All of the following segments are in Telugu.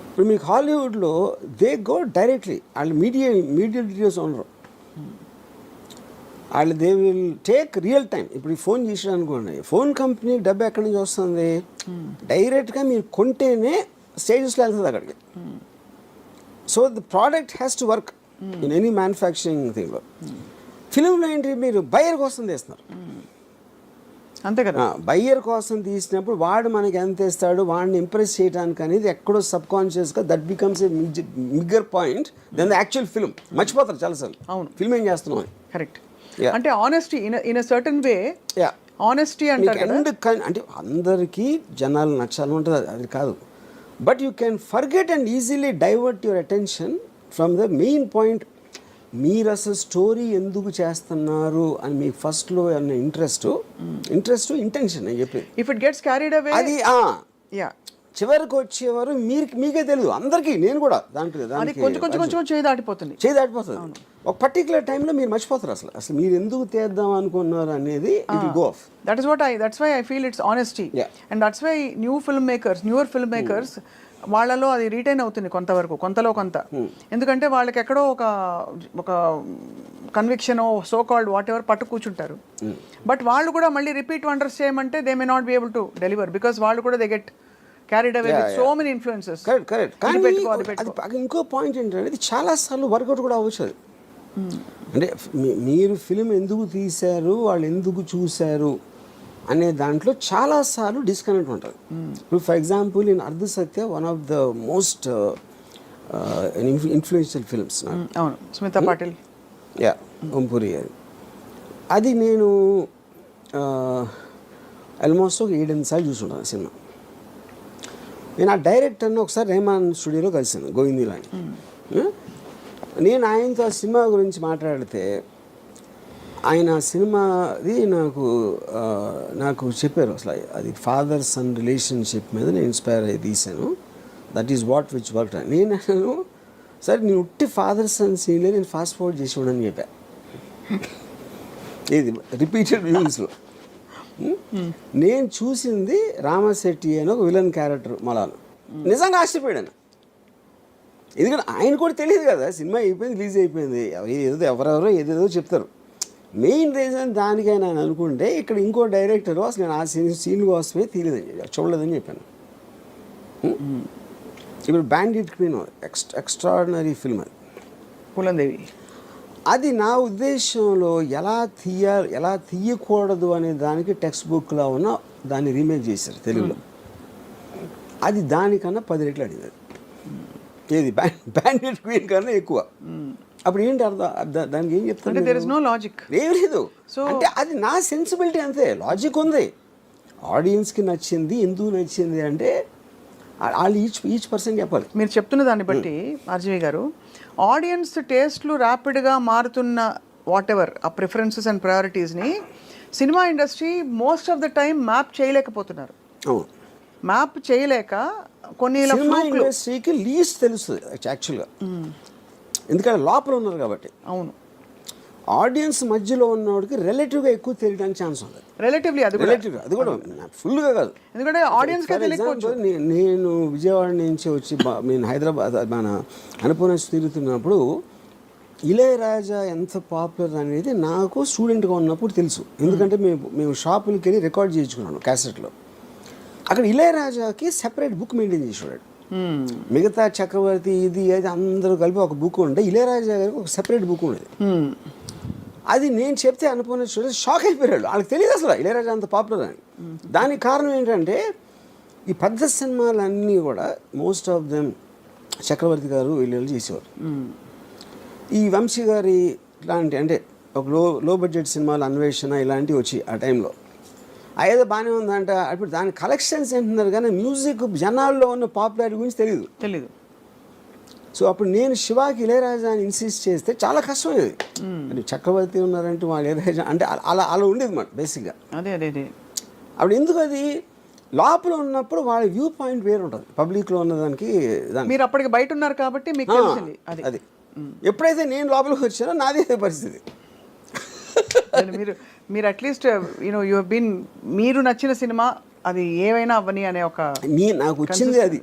ఇప్పుడు మీకు హాలీవుడ్లో దే గో డైరెక్ట్లీ వాళ్ళు మీడియా డీటెయిల్స్ ఉండరు. వాళ్ళు they will take real time. ఇప్పుడు ఈ ఫోన్ చేసాడు అనుకోండి, ఫోన్ కంపెనీ డబ్బు ఎక్కడి నుంచి వస్తుంది? డైరెక్ట్గా మీరు కొంటేనే స్టేజెస్లో వెళ్తుంది అక్కడికి. So the product has to work in any manufacturing థింగ్లో. ఫిలింలో ఏంటి, మీరు బయ్యర్ కోసం తీస్తున్నారు అంతే కదా. బయ్యర్ కోసం తీసినప్పుడు వాడు మనకి ఎంత ఇస్తాడు, వాడిని ఇంప్రెస్ చేయడానికి అనేది ఎక్కడో సబ్ కాన్షియస్గా that becomes a bigger point then the actual film. మర్చిపోతారు చాలాసార్లు అవును ఫిల్మ్ ఏం చేస్తున్నాం అని. కరెక్ట్. అంటే honesty in a certain way, honesty అంటారు కదా. అంటే అందరికీ జనాలు నచ్చాలని ఉంటుంది, అది కాదు. But you can forget and easily divert your attention from the main point. మీరు అసలు స్టోరీ ఎందుకు చేస్తున్నారు అని మీకు ఫస్ట్లో అన్న ఇంట్రెస్ట్ ఇంటెన్షన్ అని చెప్పి if it gets carried away అది చివరికి వచ్చేవారు మీకే తెలియదు, అందరికీ. నేను కూడా దాంట్లో కొంచెం చేయి దాటిపోతుంది. ఒక పర్టికులర్ టైంలో మీరు మర్చిపోతారు అసలు మీరు ఎందుకు తీద్దాం అనుకున్నారు అనేది. It will go off. That's why I feel it's honesty. And that's why newer film makers వాళ్ళలో అది రీటైన్ అవుతుంది కొంతవరకు, కొంతలో కొంత. ఎందుకంటే వాళ్ళకి ఎక్కడో ఒక conviction so called what ever పట్టు కూర్చుంటారు. బట్ వాళ్ళు కూడా మళ్ళీ రిపీట్ వండర్స్ చేయమంటే they may not be able to deliver, because వాళ్ళు కూడా they get carried away with so many influences. Correct. కానీ అది ఇంకో పాయింట్ ఏంటంటే ఇది చాలాసార్లు వర్కౌట్ కూడా అవ్వచ్చు. అది అంటే మీరు ఫిలిం ఎందుకు తీశారు, వాళ్ళు ఎందుకు చూశారు అనే దాంట్లో చాలాసార్లు డిస్కనెక్ట్ ఉంటుంది. ఇప్పుడు for example in Ardh Satya one of the most influential films. అవును, స్మితా పాటిల్. ఓంపురి. అది నేను ఆల్మోస్ట్ ఒక 7-8 సార్లు చూసుంటాను సినిమా. నేను ఆ డైరెక్టర్ని ఒకసారి రెహమాన్ స్టూడియోలో కలిసాను, గోవిందీలో అని. నేను ఆయనతో ఆ సినిమా గురించి మాట్లాడితే ఆయన సినిమాది నాకు చెప్పారు అసలు అది ఫాదర్ సన్ రిలేషన్షిప్ మీద నేను ఇన్స్పైర్ అయ్యి తీశాను, that is what which work. నేను సరే నేను ఉట్టి ఫాదర్ సన్ సీన్లే నేను ఫాస్ట్ ఫార్వర్డ్ చేసి ఉండని చెప్పా. ఇది రిపీటెడ్ వ్యూస్లో. నేను చూసింది రామశెట్టి అని ఒక విలన్ క్యారెక్టర్ మలాను. నిజంగా ఆశ్చర్యపోయాను, ఎందుకంటే ఆయన కూడా తెలియదు కదా, సినిమా అయిపోయింది, రిలీజ్ అయిపోయింది, ఎవరెవరో ఏదేదో చెప్తారు. మెయిన్ రీజన్ దానికైనా నేను అనుకుంటే ఇక్కడ ఇంకో డైరెక్టర్ అసలు నేను ఆ సీన్ కోసమే చూడలేదని చెప్పాను. ఇప్పుడు బ్యాండిట్ క్వీన్ ఎక్స్ట్రాడినరీ ఫిల్మ్ అది, పూలందేవి. అది నా ఉద్దేశంలో ఎలా తీయకూడదు అనే దానికి టెక్స్ట్ బుక్లో ఉన్న దాన్ని రీమేక్ చేశారు తెలుగులో. అది దానికన్నా 10 రెట్లు అడిగింది. ఏది బ్యాండిట్ క్వీన్ కన్నా ఎక్కువ. అప్పుడు ఏంటి అర్థం, దానికి ఏం చెప్తాను, దేర్ ఇస్ నో లాజిక్, ఏం లేదు. అంటే అది నా సెన్సిబిలిటీ అంతే, లాజిక్ ఉంది. ఆడియన్స్కి నచ్చింది, ఎందుకు నచ్చింది అంటే వాళ్ళు ఈచ్ పర్సన్ చెప్పాలి. మీరు చెప్తున్న దాన్ని బట్టి ఆర్జీవి గారు, ఆడియన్స్ టేస్ట్లు ర్యాపిడ్గా మారుతున్న వాట్ ఎవర్ ఆ ప్రిఫరెన్సెస్ అండ్ ప్రయారిటీస్ని cinema industry most of the time map చేయలేకపోతున్నారు. మ్యాప్ చేయలేక కొన్ని ఇండస్ట్రీకి లీస్ట్ తెలుస్తుంది యాక్చువల్గా, ఎందుకంటే లోపల ఉన్నారు కాబట్టి. అవును, ఆడియన్స్ మధ్యలో ఉన్నవాడికి రిలేటివ్గా ఎక్కువ తెలియడానికి ఛాన్స్ ఉంది. రిలేటివ్లీ అది కూడా ఫుల్గా కాదు, ఎందుకంటే ఆడియన్స్కి తెలియకపోవచ్చు. నేను విజయవాడ నుంచి వచ్చి నేను హైదరాబాద్ మన అనుపూర్ణ తిరుగుతున్నప్పుడు ఇళయరాజా ఎంత పాపులర్ అనేది నాకు స్టూడెంట్గా ఉన్నప్పుడు తెలుసు. ఎందుకంటే మేము షాపులకి వెళ్ళి రికార్డ్ చేయించుకున్నాను క్యాసెట్లో. అక్కడ ఇళయరాజాకి సెపరేట్ బుక్ మెయింటైన్ చేసేవాడు. మిగతా చక్రవర్తి ఇది అది అందరూ కలిపి ఒక బుక్ ఉంటే ఇళయరాజా గారికి ఒక సెపరేట్ బుక్ ఉండేది. అది నేను చెప్తే అనుకున్న స్టూడెంట్స్ షాక్ అయిపోయాడు, వాళ్ళకి తెలియదు అసలు ఇళయరాజా అంత పాపులర్ అని. దానికి కారణం ఏంటంటే ఈ పెద్ద సినిమాలన్నీ కూడా మోస్ట్ ఆఫ్ దెమ్ చక్రవర్తి గారు వీళ్ళు చేసేవారు. ఈ వంశీ గారి ఇలాంటి అంటే ఒక లో బడ్జెట్ సినిమాలు అన్వేషణ ఇలాంటివి వచ్చి ఆ టైంలో ఏదో బాగానే ఉందంట. అప్పుడు దాని కలెక్షన్స్ ఏంటున్నారు కానీ మ్యూజిక్ జనాల్లో ఉన్న పాపులారిటీ గురించి తెలీదు. సో అప్పుడు నేను శివాకి ఇళయరాజా అని ఇన్సిస్ట్ చేస్తే చాలా కష్టమైనది. అంటే చక్రవర్తి ఉన్నారంటే వాళ్ళు ఇళయరాజా అంటే అలా ఉండేది మాట బేసిక్గా. అదే అప్పుడు ఎందుకు అది లోపల ఉన్నప్పుడు వాళ్ళ వ్యూ పాయింట్ వేరు ఉంటుంది, పబ్లిక్లో ఉన్నదానికి. మీరు అప్పటికి బయట ఉన్నారు కాబట్టి మీకు తెలిసింది అది. ఎప్పుడైతే నేను లోపలికి వచ్చానో నాది అదే పరిస్థితి. మీరు అట్లీస్ట్ యూ హెవ్ బీన్, మీరు నచ్చిన సినిమా అది ఏవైనా అవ్వని అనే ఒక నాకు వచ్చింది అది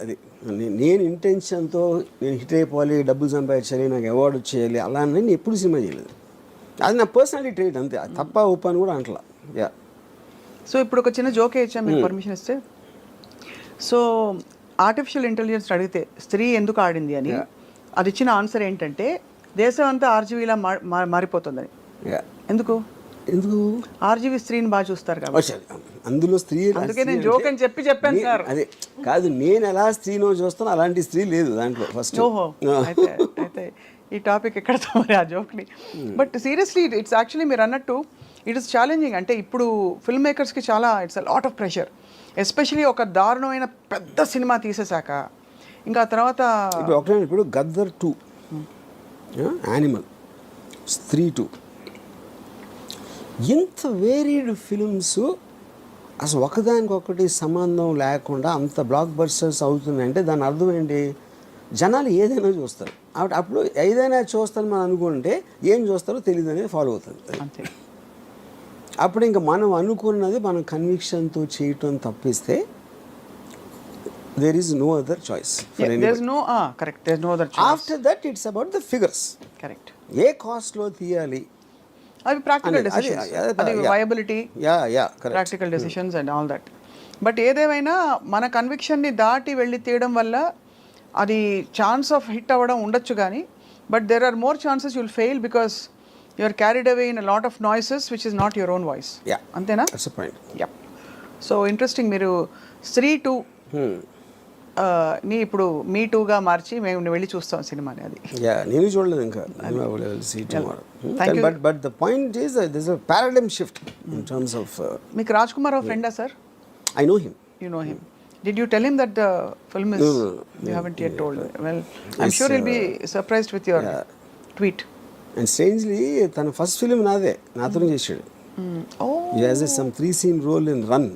అది నేను ఇంటెన్షన్తో నేను హిట్ అయిపోవాలి, డబ్బులు సంపాదించాలి, నాకు అవార్డు వచ్చేయాలి అలా అని నేను ఎప్పుడు సినిమా చేయలేదు. అది నా పర్సనాలిటీ ట్రేట్ అంతే, అది తప్ప ఒప్ప అని కూడా అంటలా. యా. సో ఇప్పుడు ఒక చిన్న జోకే ఇచ్చా మీరు పర్మిషన్ ఇస్తే. సో ఆర్టిఫిషియల్ ఇంటెలిజెన్స్ అడిగితే స్త్రీ ఎందుకు ఆడింది అని అది ఇచ్చిన ఆన్సర్ ఏంటంటే దేశం అంతా ఆర్జీవీలా మారిపోతుందని. ఎందుకు ఆర్జీవీ స్త్రీని బాగా చూస్తారు కాబట్టి. అందులో స్త్రీ అందుకే నేను జోక్ అని చెప్పాను సార్. అదే కాదు, నేను ఎలా స్త్రీనో చూస్తాను అలాంటి స్త్రీ లేదు దాంట్లో ఫస్ట్. ఓహో, అయితే ఈ టాపిక్ ఎక్కడతో మరి ఆ జోక్ని. బట్ సీరియస్లీ ఇట్స్ యాక్చువల్లీ మీరు అన్నట్టు ఇట్ ఇస్ ఛాలెంజింగ్. అంటే ఇప్పుడు ఫిల్మ్ మేకర్స్కి చాలా it's a lot of pressure, especially ఒక దారుణమైన పెద్ద సినిమా తీసేశాక ఇంకా తర్వాత ఇప్పుడు గద్దర్ 2, యానిమల్, స్త్రీ 2, ఇంత వేరీడ్ ఫిల్మ్స్ అసలు ఒకదానికొకటి సంబంధం లేకుండా అంత బ్లాక్ బస్టర్స్ అవుతున్నాయంటే దాని అర్థం ఏంటి? జనాలు ఏదైనా చూస్తారు. అప్పుడు ఏదైనా చూస్తారని మనం అనుకుంటే ఏం చూస్తారో తెలియదు అనేది ఫాలో అవుతుంది. అంతే. అప్పుడు ఇంకా మనం అనుకున్నది మనం కన్విక్షన్తో చేయటం తప్పిస్తే there is no other choice for anybody. There's no other choice. After that it's about the figures. Correct. ఏ కాస్ట్లో తీయాలి, అవి ప్రాక్టికల్ డెసిషన్స్, అది viability, practical decisions and all that. But ఏదేమైనా మన కన్విక్షన్ని దాటి వెళ్ళి తీయడం వల్ల అది ఛాన్స్ ఆఫ్ హిట్ అవ్వడం ఉండొచ్చు కానీ but there are more chances you'll fail because you are carried away in a lot of noises which is not your own voice. అంతేనా? యా. So interesting. మీరు స్త్రీ 2 ని ఇప్పుడు మీ 2గా మార్చి మేము వెళ్ళి చూస్తాం సినిమాని. అది నేను చూడలేదు ఇంకా. But the point is this is a paradigm shift in terms of. మీకు రాజ్ కుమార్ రావు ఫ్రెండా sir? I know him. You know him. Did you tell him that the film is? No. You haven't yet told. Well, I'm sure he'll be surprised with your tweet. And strangely, tana first film naade nathone chesadu. Oh. He has some 3-scene role in Run.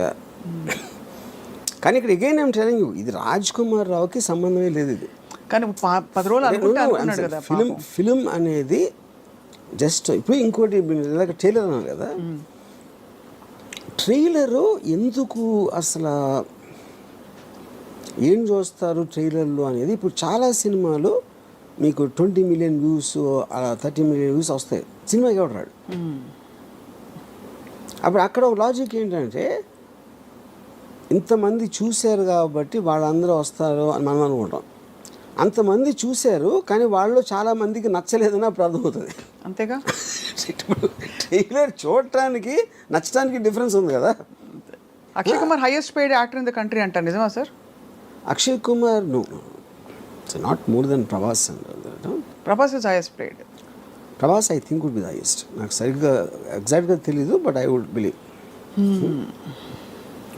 Yeah. కానీ ఇక్కడ అగైన్ ఐమ్ టెలింగ్ యూ, ఇది రాజ్ కుమార్ రావుకి సంబంధమే లేదు. ఇది కానీ 10 రోజులు అనుకున్నాడు కదా ఫిలిం అనేది. జస్ట్ ఇప్పుడు ఇంకోటి ట్రైలర్ అన్నారు కదా, ట్రైలరు ఎందుకు అసలు ఏం చూస్తారు ట్రైలర్లు అనేది. ఇప్పుడు చాలా సినిమాలు మీకు 20 మిలియన్ వ్యూస్, 30 మిలియన్ వ్యూస్ వస్తాయి, సినిమాకి ఎవడు రాడు. అప్పుడు అక్కడ ఒక లాజిక్ ఏంటంటే ఇంతమంది చూశారు కాబట్టి వాళ్ళందరూ వస్తారు అని మనం అనుకుంటాం. అంతమంది చూశారు కానీ వాళ్ళు చాలామందికి నచ్చలేదని అప్పుడు అర్థమవుతుంది. అంతేగా. ఇప్పుడు ట్రైలర్ చూడటానికి నచ్చడానికి డిఫరెన్స్ ఉంది కదా. Akshay Kumar highest paid actor in the country అంటారు, నిజమా sir? Akshay Kumar no, it's not more than Prabhas. Prabhas is highest paid. Prabhas I think would be the highest. నాకు సరిగ్గా ఎగ్జాక్ట్గా తెలీదు but I would believe.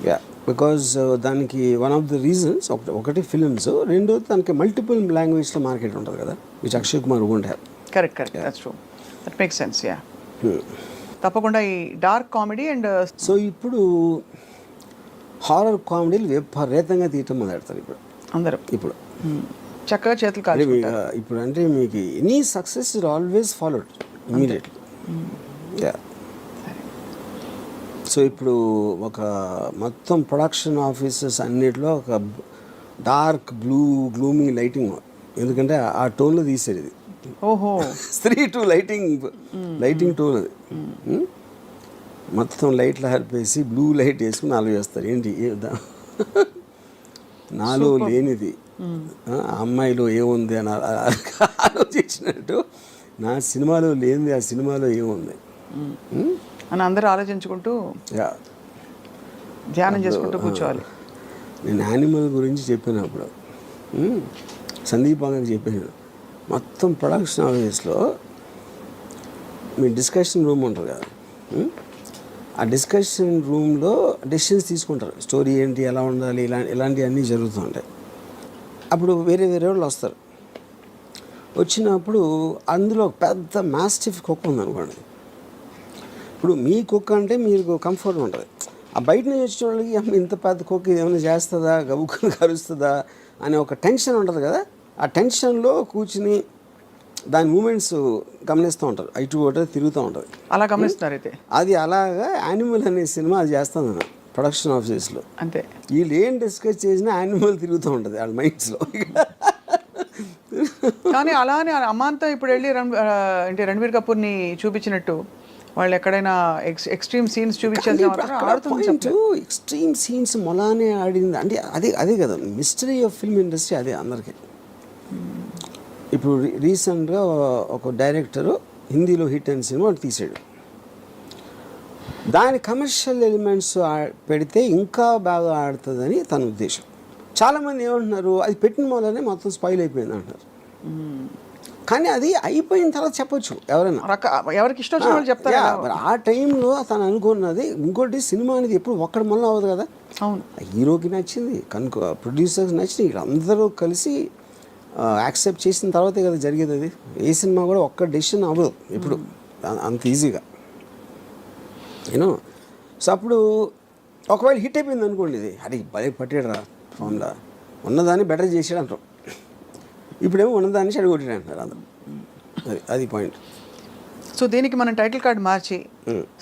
Yeah, because దానికి వన్ ఆఫ్ ద రీజన్స్ ఒకటి ఫిలిమ్స్, రెండోది దానికి మల్టిపుల్ లాంగ్వేజ్లో మార్కెట్ ఉంటుంది కదా, which Akshay Kumar won't have. Correct, that's true, that makes sense. Yeah, తప్పకుండా ఈ డార్క్ కామెడీ అండ్ సో ఇప్పుడు హారర్ కామెడీలు విపరీతంగా తీయటం మొదలెడతారు ఇప్పుడు అందరూ. ఇప్పుడు చక్కగా చేతులు కాదు ఇప్పుడు. అంటే మీకు any success is always followed immediately. Yeah. So ఇప్పుడు ఒక మొత్తం ప్రొడక్షన్ ఆఫీసెస్ అన్నిటిలో ఒక డార్క్ గ్లూమీ లైటింగ్, ఎందుకంటే ఆ టోన్లో తీసేది ఇది. ఓహో, స్త్రీ 2 లైటింగ్ టోన్ అది. మొత్తం లైట్లు హరిపేసి బ్లూ లైట్ వేసుకుని నాలుగు చేస్తారు. ఏంటి నాలో లేనిది అమ్మాయిలో ఏముంది అని ఆలోచించినట్టు నా సినిమాలో లేనిది ఆ సినిమాలో ఏముంది అని అందరూ ఆలోచించుకుంటూ ధ్యానం చేసుకుంటూ కూర్చోవాలి. నేను యానిమల్ గురించి చెప్పినప్పుడు సందీప్ బాగా చెప్పాను, మొత్తం ప్రొడక్షన్ ఆఫీస్లో మీ డిస్కషన్ రూమ్ ఉంటుంది కదా, ఆ డిస్కషన్ రూమ్లో డెసిషన్స్ తీసుకుంటారు. స్టోరీ ఏంటి, ఎలా ఉండాలి, ఇలాంటివన్నీ జరుగుతూ ఉంటాయి. అప్పుడు వేరే వాళ్ళు వస్తారు. వచ్చినప్పుడు అందులో పెద్ద మాస్టిఫ్ కుక్క ఉందనుకోండి. ఇప్పుడు మీ కుక్క అంటే మీకు కంఫర్ట్ ఉంటుంది. ఆ బయట నుంచి వచ్చిన వాళ్ళకి ఇంత పెద్ద కుక్క ఏమైనా చేస్తుందా, గబుక్కుని కరుస్తుందా అనే ఒక టెన్షన్ ఉంటుంది కదా. ఆ టెన్షన్లో కూర్చుని దాని మూమెంట్స్ గమనిస్తూ ఉంటారు, ఇటు ఒకటి తిరుగుతూ ఉంటుంది. అలా గమనిస్తున్నారు అయితే. అది అలాగా యానిమల్ అనే సినిమా అది చేస్తాను నేను ప్రొడక్షన్ ఆఫీస్లో. అంతే, వీళ్ళు ఏం డిస్కస్ చేసినా యానిమల్ తిరుగుతూ ఉంటుంది వాళ్ళ మైండ్స్లో. కానీ అలానే అమాంతం ఇప్పుడు వెళ్ళి అంటే రణబీర్ కపూర్ని చూపించినట్టు వాళ్ళు ఎక్కడైనా ఎక్స్ట్రీమ్ సీన్స్ చూపించేది ఎక్స్ట్రీమ్ సీన్స్ మొలానే ఆడింది అంటే అదే కదా మిస్టరీ ఆఫ్ ఫిల్మ్ ఇండస్ట్రీ, అదే అందరికీ. ఇప్పుడు రీసెంట్గా ఒక డైరెక్టరు హిందీలో హిట్ అయిన సినిమా తీసాడు, దాని కమర్షియల్ ఎలిమెంట్స్ పెడితే ఇంకా బాగా ఆడుతుందని తన ఉద్దేశం. చాలామంది ఏమంటున్నారు అది పెట్టిన వల్లనే మొత్తం స్పాయిల్ అయిపోయింది అంటారు. కానీ అది అయిపోయిన తర్వాత చెప్పొచ్చు ఎవరైనా, ఎవరికి ఇష్టం వచ్చిన వాళ్ళు చెప్తారు. ఆ టైంలో తను అనుకున్నది. ఇంకోటి సినిమా అనేది ఎప్పుడు ఒక్కడి మళ్ళీ అవ్వదు కదా. అవును, హీరోకి నచ్చింది, కనుక ప్రొడ్యూసర్స్ నచ్చింది, వీళ్ళందరూ కలిసి యాక్సెప్ట్ చేసిన తర్వాతే కదా జరిగేది. అది ఏ సినిమా కూడా ఒక్క డెసిషన్ అవ్వదు ఇప్పుడు అంత ఈజీగా, యూనో. సో అప్పుడు ఒకవేళ హిట్ అయిపోయింది అనుకోండి, ఇది అది భలే పట్టాడురా ఫామ్లా, ఉన్నదాన్ని బెటర్ చేసాడు అంటారు. ఇప్పుడేమో ఉన్నదాన్ని చెడగొట్టాడు అంటారు అందరూ. అది పాయింట్. సో దీనికి మనం టైటిల్ కార్డ్ మార్చి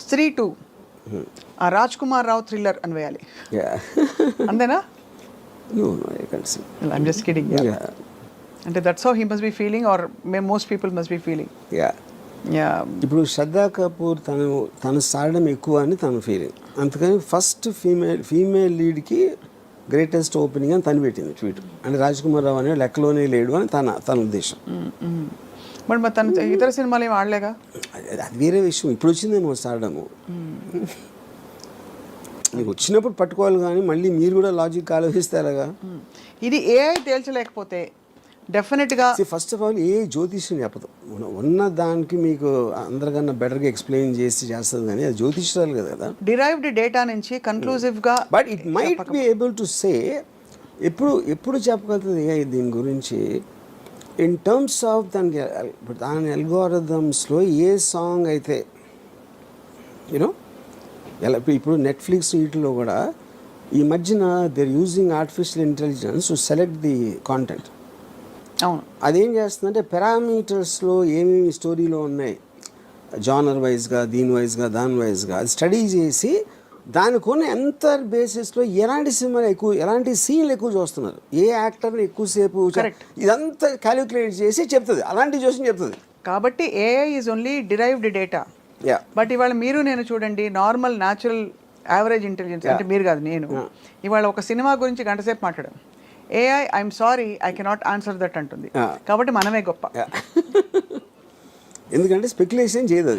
స్త్రీ 2 ఆ రాజ్ కుమార్ రావు థ్రిల్లర్ అని వేయాలి. అంతేనా? I'm just kidding. అంటే that's how he must be feeling or most people must be feeling. ఇప్పుడు శ్రద్ధా కపూర్ తన సాడడం ఎక్కువ అని తన ఫీలింగ్, అందుకని ఫస్ట్ ఫీమేల్ లీడ్కి గ్రేటెస్ట్ ఓపెనింగ్ అని తను పెట్టింది ట్వీట్. అంటే రాజ్ కుమార్ రావు అనే లెక్కలోనే లేడు అని తన ఉద్దేశం. మరి తన ఇతర సినిమాలు ఏమి ఆడలేగా, అది వేరే విషయం. ఇప్పుడు వచ్చిందేమో సాడము, నీకు వచ్చినప్పుడు పట్టుకోవాలి, కానీ మళ్ళీ మీరు కూడా లాజిక్ ఆలోచిస్తారుగా. ఇది ఏఐ తేల్చలేకపోతే డెఫినెట్గా ఫస్ట్ ఆఫ్ ఆల్ ఏ జ్యోతిష్యం చెప్పదు, ఉన్న దానికి మీకు అందరికన్నా బెటర్గా ఎక్స్ప్లెయిన్ చేస్తుంది, కానీ అది జ్యోతిష్యాలు కదా. డిరైవ్డ్ డేటా నుంచి కన్క్లూజివ్గా, but it might be able to say. ఎప్పుడు చెప్పగలుగుతుంది ఏ దీని గురించి ఇన్ టర్మ్స్ ఆఫ్ దాని అల్గోరిథమ్స్లో ఏ సాంగ్ అయితే యూనో ఎలా. ఇప్పుడు నెట్ఫ్లిక్స్ వీటిలో కూడా ఈ మధ్యన they're using artificial intelligence to select the content. అవును, అదేం చేస్తుందంటే పారామీటర్స్లో ఏమేమి స్టోరీలో ఉన్నాయి జానర్ వైజ్గా, దీని వైజ్గా, దాని వైజ్గా అది స్టడీ చేసి దానికున్న ఎంత బేసిస్లో ఎలాంటి సినిమాలు ఎక్కువ, ఎలాంటి సీన్లు ఎక్కువ చూస్తున్నారు, ఏ యాక్టర్ని ఎక్కువసేపు, ఇదంతా క్యాలిక్యులేట్ చేసి చెప్తుంది, అలాంటి చూసి చెప్తుంది. కాబట్టి AI is only derived data. But ఇవాళ మీరు నేను చూడండి, నార్మల్ న్యాచురల్ యావరేజ్ ఇంటెలిజెన్స్ అంటే మీరు కాదు నేను, ఇవాళ ఒక సినిమా గురించి గంటసేపు మాట్లాడాం, AI I'm sorry I cannot answer that అంటుంది. కాబట్టి మనమే గొప్ప. ఎందుకంటే స్పెక్యులేషన్ చేయదు అది.